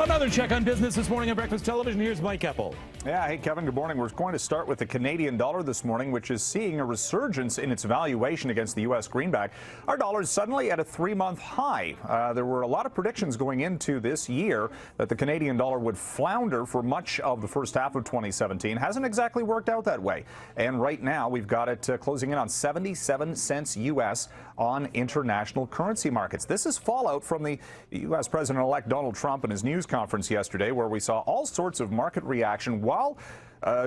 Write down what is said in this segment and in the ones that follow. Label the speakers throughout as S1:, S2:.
S1: Another check on business this morning on Breakfast Television. Here's Mike Eppel.
S2: Yeah, hey, Kevin, good morning. We're going to start with the Canadian dollar this morning, which is seeing a resurgence in its valuation against the U.S. greenback. Our dollar is suddenly at a three-month high. There were a lot of predictions going into this year that the Canadian dollar would flounder for much of the first half of 2017. Hasn't exactly worked out that way. And right now, we've got it closing in on 77 cents U.S. on international currency markets. This is fallout from the U.S. President-elect Donald Trump and his news conference yesterday, where we saw all sorts of market reaction. While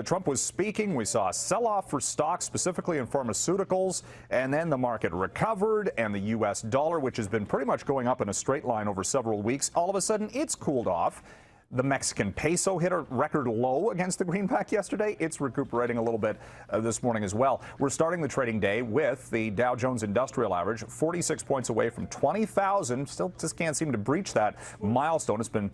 S2: Trump was speaking, we saw a sell-off for stocks, specifically in pharmaceuticals, and then the market recovered, and the U.S. dollar, which has been pretty much going up in a straight line over several weeks, all of a sudden it's cooled off. The Mexican peso hit a record low against the greenback yesterday. It's recuperating a little bit this morning as well. We're starting the trading day with the Dow Jones Industrial Average 46 points away from 20,000. Still just can't seem to breach that milestone. It's been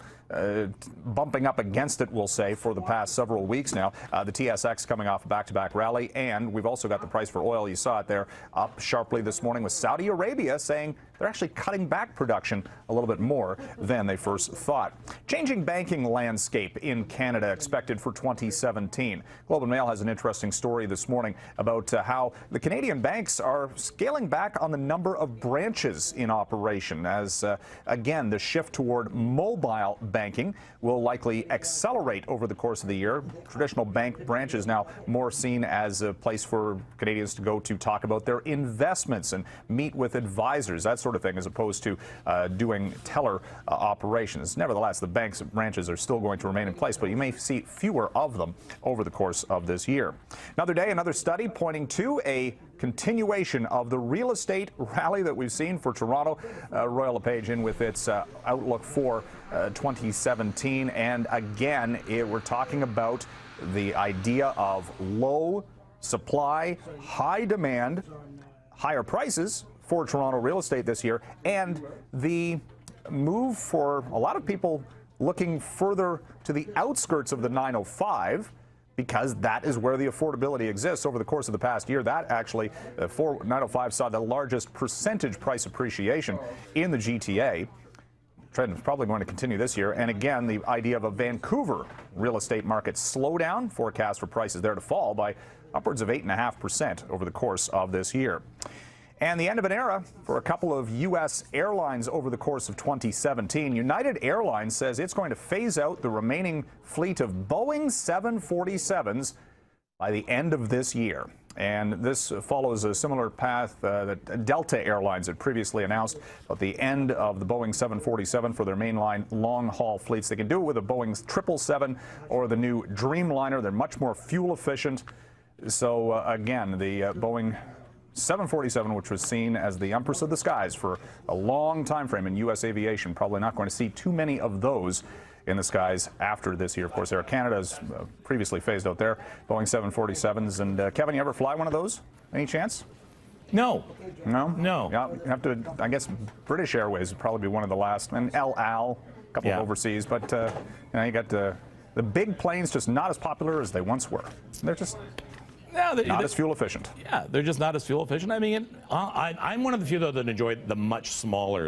S2: bumping up against it, we'll say, for the past several weeks now. The TSX coming off a back-to-back rally, and we've also got the price for oil. You saw it there, up sharply this morning, with Saudi Arabia saying they're actually cutting back production a little bit more than they first thought. Changing banking landscape in Canada expected for 2017. Globe and Mail has an interesting story this morning about how the Canadian banks are scaling back on the number of branches in operation, as again, the shift toward mobile banking will likely accelerate over the course of the year. Traditional bank branches now more seen as a place for Canadians to go to talk about their investments and meet with advisors, that sort of thing, as opposed to doing teller operations. Nevertheless, the banks branches are still going to remain in place, but you may see fewer of them over the course of this year. Another day, another study pointing to a continuation of the real estate rally that we've seen for Toronto. Royal LePage in with its outlook for 2017. And again, we're talking about the idea of low supply, high demand, higher prices for Toronto real estate this year, and the move for a lot of people looking further to the outskirts of the 905, because that is where the affordability exists. Over the course of the past year, that actually, for 905 saw the largest percentage price appreciation in the GTA. Trend is probably going to continue this year. And again, the idea of a Vancouver real estate market slowdown, forecast for prices there to fall by upwards of 8.5% over the course of this year. And the end of an era for a couple of U.S. airlines over the course of 2017. United Airlines says it's going to phase out the remaining fleet of Boeing 747s by the end of this year. And this follows a similar path that Delta Airlines had previously announced at the end of the Boeing 747 for their mainline long-haul fleets. They can do it with a Boeing 777 or the new Dreamliner. They're much more fuel efficient. So again, the Boeing 747, which was seen as the empress of the skies for a long time frame in U.S. aviation, probably not going to see too many of those in the skies after this year. Of course, Air Canada's previously phased out their Boeing 747s. And Kevin, you ever fly one of those? Any chance?
S1: No.
S2: No?
S1: No.
S2: Yeah, you have to, I guess British Airways would probably be one of the last, and El Al, a couple of overseas, but you know, you got the big planes just not as popular as they once were. They're just not as fuel efficient.
S1: Yeah, they're just not as fuel efficient. I mean, I'm one of the few, though, that enjoy the much smaller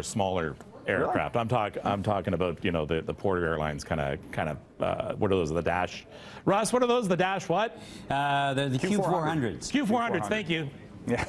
S1: aircraft. Really? I'm talking about, you know, the Porter Airlines kind of what are those, the Dash? Russ, what are those, the Dash what?
S3: The Q400s.
S1: Q400s, thank you.
S2: Yeah.